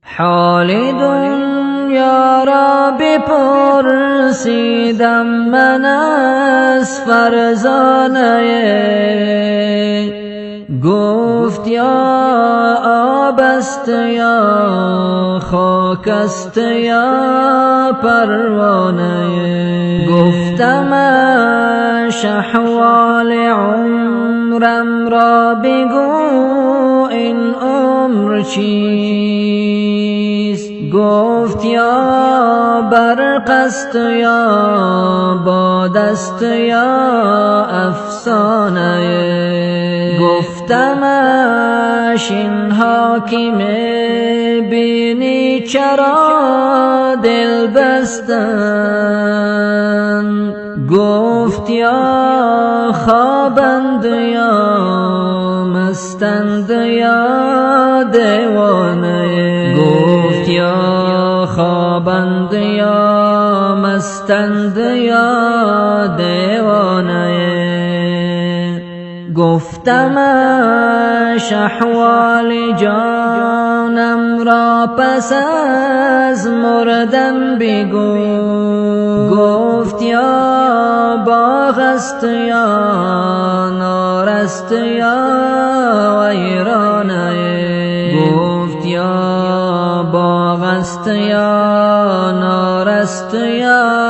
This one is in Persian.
حال دنیا را بپرسیدم من از فرزانه، گفت یا آب است یا خاک است یا پروانه. گفتمش احوال عمرم را بگو، این عمر چیست؟ گفت یا برق است یا باد است یا افسانه. گفتمش اینها که می‌بینی چرا دل بستن؟ گفت یا خوابند یا مستند یا دیوانه. گفت یا خوابند یا مستند یا دیوانه. گفتمش احوال جانم را پس از مردن بگو. گفت یا باغ است یا نار است یا ویرانه. گفت یا باغ است یا نار است یا